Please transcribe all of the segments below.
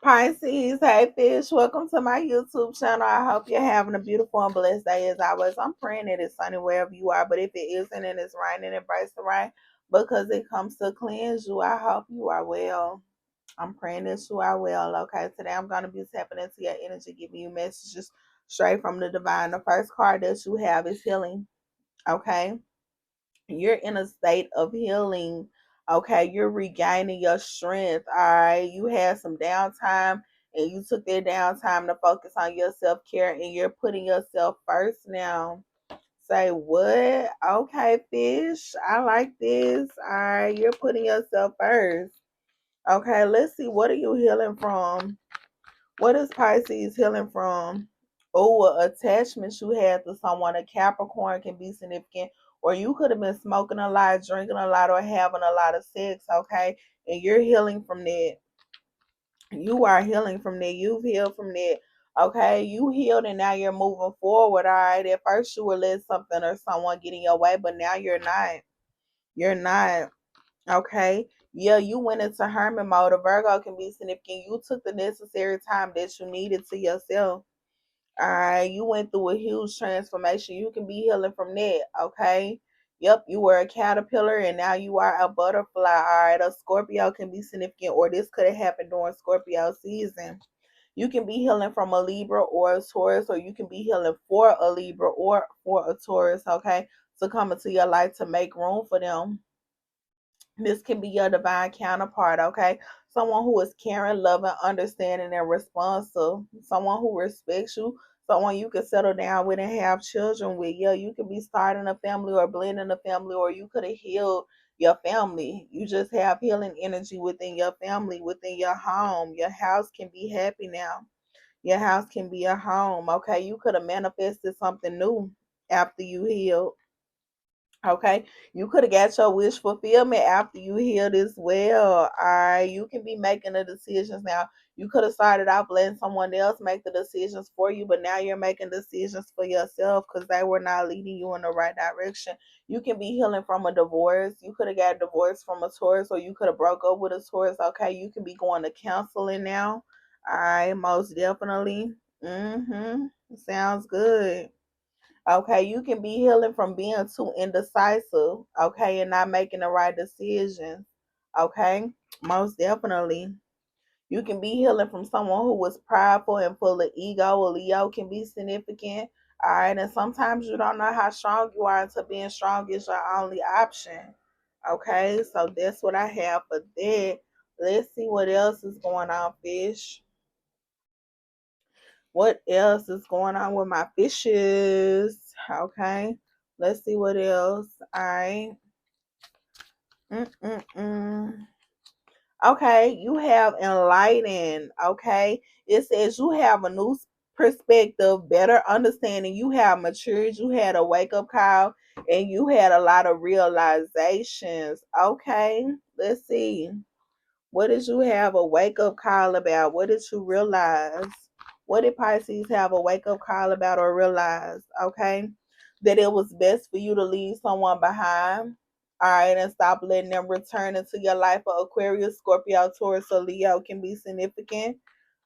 Pisces, hey fish, welcome to my YouTube channel. I hope you're having a beautiful and blessed day as always. I'm praying that it's sunny wherever you are, but if it isn't and it's raining, embrace the rain because it comes to cleanse you. I hope you are well. I'm praying that you are well. Okay, today I'm going to be tapping into your energy, giving you messages straight from the divine. The first card that you have is healing. Okay, you're in a state of healing. Okay, you're regaining your strength. All right, you had some downtime and you took that downtime to focus on your self-care and you're putting yourself first now. Say what? Okay, fish, I like this. All right, you're putting yourself first. Okay, let's see, what are you healing from? What is Pisces healing from? Oh, attachments you had to someone. A Capricorn can be significant, or you could have been smoking a lot, drinking a lot, or having a lot of sex. Okay, and you're healing from that. You are healing from that. You've healed from that. Okay, you healed and now you're moving forward. All right. At first you were let something or someone get in your way, but now you're not. You're not. Okay. Yeah, you went into hermit mode. A Virgo can be significant. You took the necessary time that you needed to yourself. All right. You went through a huge transformation. You can be healing from that. Okay. Yep, you were a caterpillar and now you are a butterfly. All right. A Scorpio can be significant, or this could have happened during Scorpio season. You can be healing from a Libra or a Taurus, or you can be healing for a Libra or for a Taurus. Okay. To come into your life to make room for them. This can be your divine counterpart, okay? Someone who is caring, loving, understanding, and responsive. Someone who respects you. Someone you can settle down with and have children with. Yeah, you could be starting a family or blending a family, or you could have healed your family. You just have healing energy within your family, within your home. Your house can be happy now. Your house can be a home, okay? You could have manifested something new after you healed. Okay, you could have got your wish fulfillment after you healed as well. All right, you can be making the decisions now. You could have started off letting someone else make the decisions for you, but now you're making decisions for yourself because they were not leading you in the right direction. You can be healing from a divorce. You could have got divorced from a Taurus, or you could have broke up with a Taurus. Okay, you can be going to counseling now. All right, most definitely. Sounds good. Okay, you can be healing from being too indecisive, okay, and not making the right decisions. Okay, most definitely. You can be healing from someone who was prideful and full of ego. A Leo can be significant. All right, and sometimes you don't know how strong you are until being strong is your only option. Okay, so that's what I have for that. Let's see what else is going on, fish. What else is going on with my fishes? Okay, let's see what else. All right. Mm-mm-mm. Okay, you have enlightened. Okay, it says you have a new perspective, better understanding. You have matured. You had a wake up call, and you had a lot of realizations. Okay, let's see. What did you have a wake up call about? What did you realize? What did Pisces have a wake up call about or realize? Okay. That it was best for you to leave someone behind. All right. And stop letting them return into your life. For Aquarius, Scorpio, Taurus, or Leo can be significant.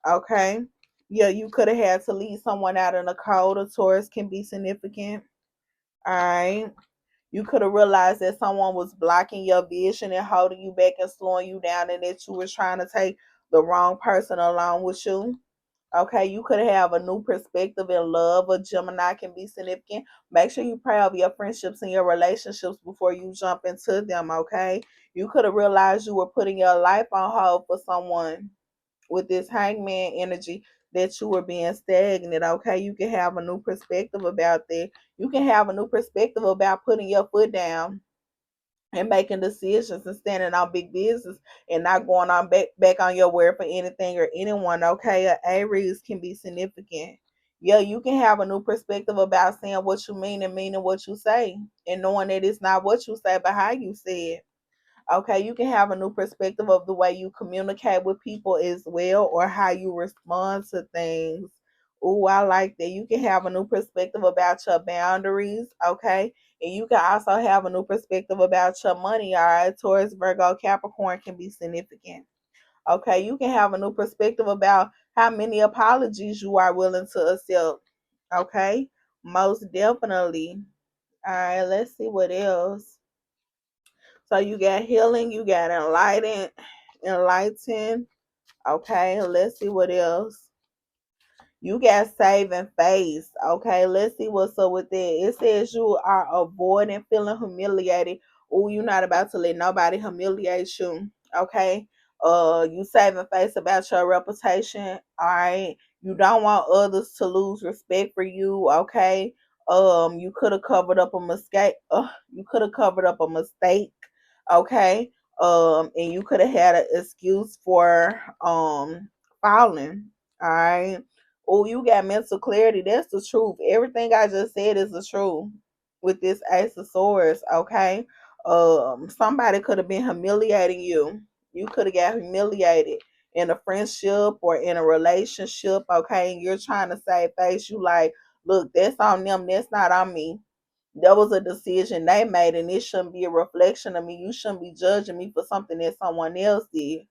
Okay. Yeah, you could have had to leave someone out in the cold. A Taurus can be significant. All right. You could have realized that someone was blocking your vision and holding you back and slowing you down, and that you were trying to take the wrong person along with you. Okay, you could have a new perspective in love. A Gemini can be significant. Make sure you pray over your friendships and your relationships before you jump into them. Okay, you could have realized you were putting your life on hold for someone with this hangman energy, that you were being stagnant. Okay, you can have a new perspective about that. You can have a new perspective about putting your foot down and making decisions and standing on big business and not going on back on your word for anything or anyone. Okay, a Aries can be significant. Yeah, you can have a new perspective about saying what you mean and meaning what you say, and knowing that it's not what you say but how you say it. Okay, you can have a new perspective of the way you communicate with people as well, or how you respond to things. Oh, I like that. You can have a new perspective about your boundaries, okay? And you can also have a new perspective about your money, all right? Taurus, Virgo, Capricorn can be significant. Okay, you can have a new perspective about how many apologies you are willing to accept. Okay, most definitely. All right, let's see what else. So you got healing, you got enlighten. Okay, let's see what else. You got saving face. Okay, let's see what's up with that. It says you are avoiding feeling humiliated. Oh, you're not about to let nobody humiliate you. Okay. You saving face about your reputation. All right. You don't want others to lose respect for you. Okay. You could have covered up a mistake. You could have covered up a mistake. Okay. And you could have had an excuse for falling. All right. Oh, you got mental clarity. That's the truth. Everything I just said is the truth with this Ace of Swords, okay? Somebody could have been humiliating you. You could have got humiliated in a friendship or in a relationship, okay? And you're trying to save face. You like, look, that's on them. That's not on me. That was a decision they made, and it shouldn't be a reflection of me. You shouldn't be judging me for something that someone else did,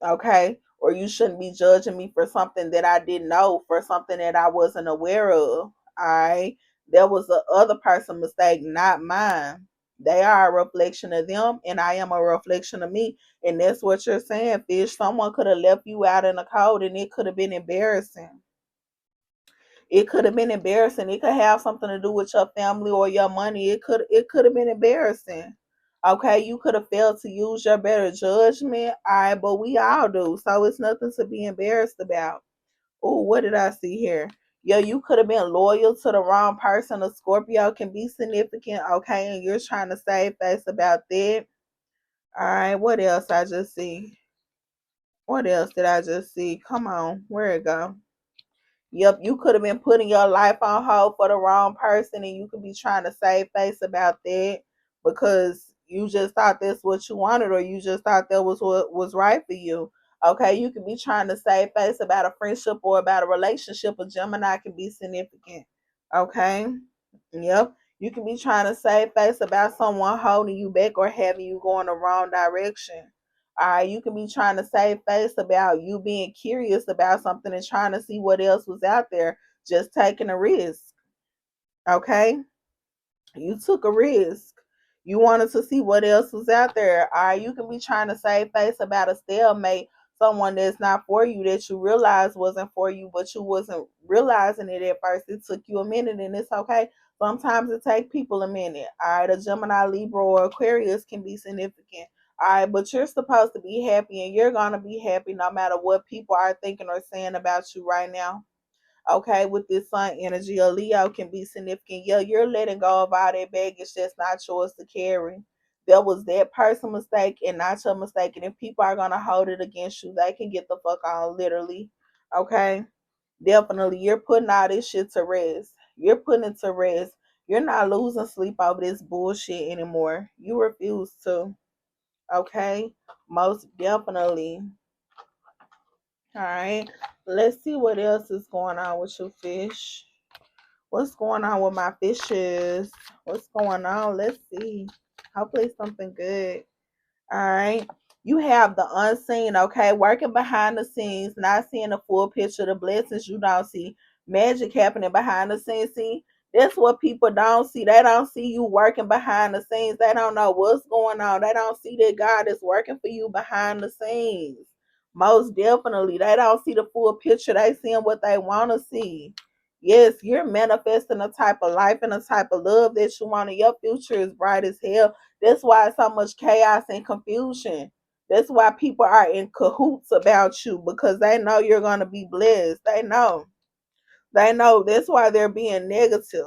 okay? Or you shouldn't be judging me for something that I didn't know, for something that I wasn't aware of. All right. That was the other person's mistake, not mine. They are a reflection of them, and I am a reflection of me. And that's what you're saying, fish. Someone could have left you out in the cold, and it could have been embarrassing. It could have been embarrassing. It could have something to do with your family or your money. It could have been embarrassing. Okay, you could have failed to use your better judgment. All right, but we all do. So it's nothing to be embarrassed about. Oh, what did I see here? Yeah, you could have been loyal to the wrong person. A Scorpio can be significant, okay, and you're trying to save face about that. All right, what else I just see? What else did I just see? Come on, where it go? Yep, you could have been putting your life on hold for the wrong person, and you could be trying to save face about that because you just thought that's what you wanted, or you just thought that was what was right for you. Okay, you could be trying to save face about a friendship or about a relationship. A Gemini can be significant. Okay, yep, you can be trying to save face about someone holding you back or having you go in the wrong direction. All right, you can be trying to save face about you being curious about something and trying to see what else was out there, just taking a risk. Okay, you took a risk. You wanted to see what else was out there. All right, you can be trying to save face about a stalemate, someone that's not for you that you realized wasn't for you, but you wasn't realizing it at first. It took you a minute, and it's okay. Sometimes it takes people a minute. All right, a Gemini, Libra, or Aquarius can be significant. All right, but you're supposed to be happy, and you're gonna be happy no matter what people are thinking or saying about you right now. Okay, with this sun energy, a Leo can be significant. Yeah, you're letting go of all that baggage that's not yours to carry. That was that person's mistake and not your mistake. And if people are gonna hold it against you, they can get the fuck on, literally. Okay, definitely, you're putting all this shit to rest. You're putting it to rest. You're not losing sleep over this bullshit anymore. You refuse to. Okay, most definitely. All right, let's see what else is going on with you, fish. What's going on with my fishes? What's going on? Let's see. Hopefully something good. All right. You have the unseen, okay? Working behind the scenes, not seeing the full picture, the blessings you don't see, magic happening behind the scenes. See, that's what people don't see. They don't see you working behind the scenes. They don't know what's going on. They don't see that God is working for you behind the scenes. Most definitely. They don't see the full picture. They seeing what they want to see. Yes, you're manifesting a type of life and a type of love that you want, and your future is bright as hell. That's why it's so much chaos and confusion. That's why people are in cahoots about you because they know you're going to be blessed. They know. They know that's why they're being negative.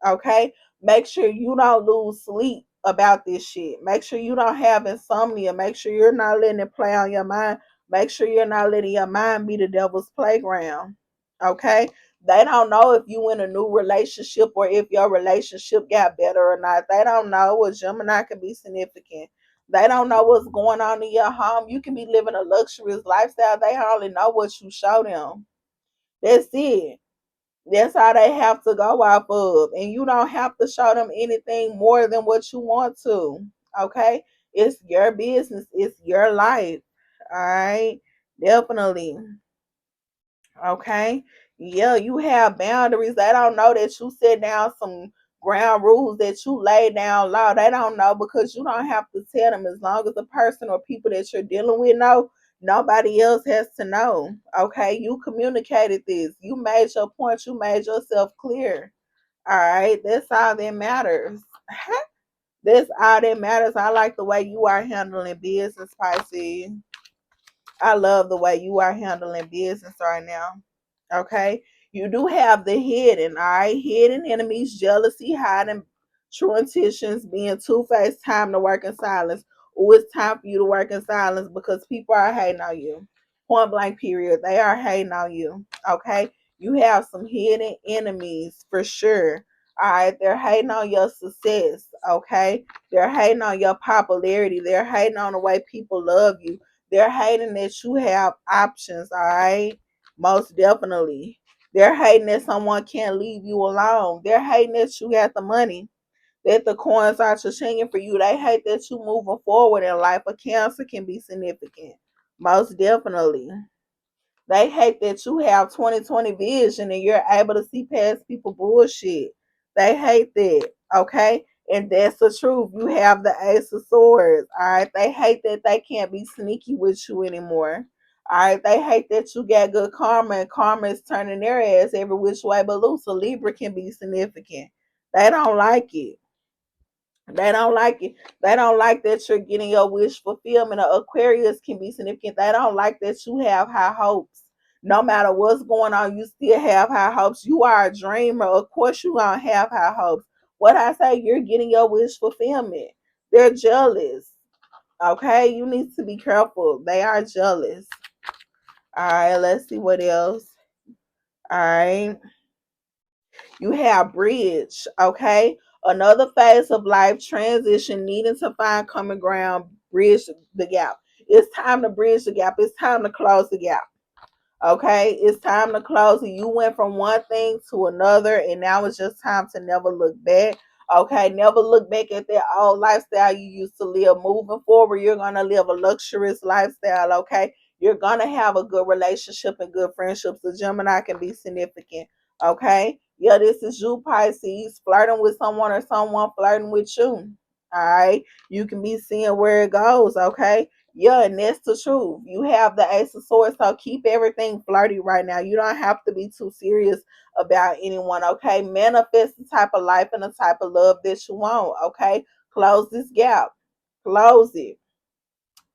Okay? Make sure you don't lose sleep about this shit. Make sure you don't have insomnia. Make sure you're not letting it play on your mind. Make sure you're not letting your mind be the devil's playground. Okay? They don't know if you in a new relationship or if your relationship got better or not. They don't know. A Gemini can be significant. They don't know what's going on in your home. You can be living a luxurious lifestyle. They only know what you show them. That's it. That's how they have to go off of. And you don't have to show them anything more than what you want to. Okay? It's your business. It's your life. All right. Definitely. Okay. Yeah, you have boundaries. They don't know that you set down some ground rules, that you lay down law. They don't know because you don't have to tell them. As long as the person or people that you're dealing with know, nobody else has to know. Okay. You communicated this. You made your point. You made yourself clear. All right. That's all that matters. That's all that matters. I like the way you are handling business, Pisces. I love the way you are handling business right now. Okay. You do have the hidden, all right? Hidden enemies, jealousy, hiding true intentions, being two-faced, time to work in silence. Oh, it's time for you to work in silence because people are hating on you. Point blank period. They are hating on you. Okay. You have some hidden enemies for sure. All right. They're hating on your success. Okay. They're hating on your popularity. They're hating on the way people love you. They're hating that you have options, all right? Most definitely. They're hating that someone can't leave you alone. They're hating that you got the money, that the coins are changing for you. They hate that you moving forward in life. A cancer can be significant. Most definitely. They hate that you have 20/20 vision and you're able to see past people bullshit. They hate that. Okay? And that's the truth. You have the Ace of Swords. All right. They hate that they can't be sneaky with you anymore. All right. They hate that you got good karma and karma is turning their ass every which way but loose. A Libra can be significant. They don't like it. They don't like it. They don't like that you're getting your wish fulfillment. Aquarius can be significant. They don't like that you have high hopes. No matter what's going on, you still have high hopes. You are a dreamer. Of course, you gonna have high hopes. What I say, you're getting your wish fulfillment. They're jealous. Okay, you need to be careful. They are jealous. All right, let's see what else. All right. You have bridge, okay? Another phase of life transition, needing to find common ground, bridge the gap. It's time to bridge the gap. It's time to close the gap. Okay, it's time to close it. You went from one thing to another, and now it's just time to never look back. Okay, never look back at that old lifestyle you used to live. Moving forward, you're gonna live a luxurious lifestyle. Okay, you're gonna have a good relationship and good friendships. The Gemini can be significant. Okay, yeah, this is you, Pisces, flirting with someone or someone flirting with you. All right, you can be seeing where it goes. Okay, yeah, and that's the truth. You have the Ace of Swords, so keep everything flirty right now. You don't have to be too serious about anyone, okay? Manifest the type of life and the type of love that you want, okay? Close this gap. Close it.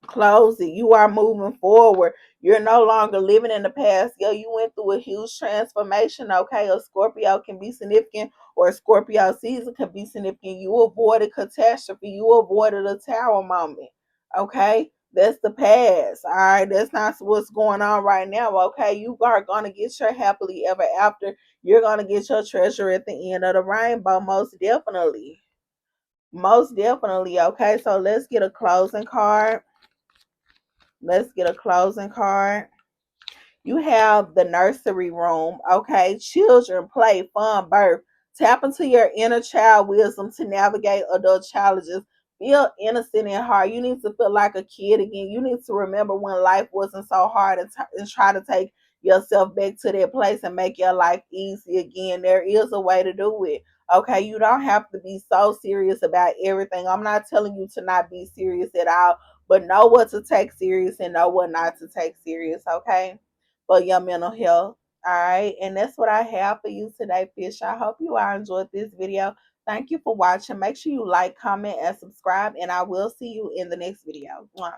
Close it. You are moving forward. You're no longer living in the past. Yo, you went through a huge transformation. Okay, a Scorpio can be significant, or a Scorpio season can be significant. You avoided catastrophe. You avoided a tower moment. Okay, that's the past. All right, that's not what's going on right now. Okay, you are gonna get your happily ever after. You're gonna get your treasure at the end of the rainbow. Most definitely. Most definitely. Okay, so let's get a closing card. Let's get a closing card. You have the nursery room, okay? Children, play, fun, birth. Tap into your inner child wisdom to navigate adult challenges. Feel innocent in heart. You need to feel like a kid again. You need to remember when life wasn't so hard and try to take yourself back to that place and make your life easy again. There is a way to do it. Okay, you don't have to be so serious about everything. I'm not telling you to not be serious at all, but know what to take serious and know what not to take serious, okay? For your mental health. All right. And that's what I have for you today, Fish. I hope you all enjoyed this video. Thank you for watching. Make sure you like, comment, and subscribe. And I will see you in the next video. Mwah.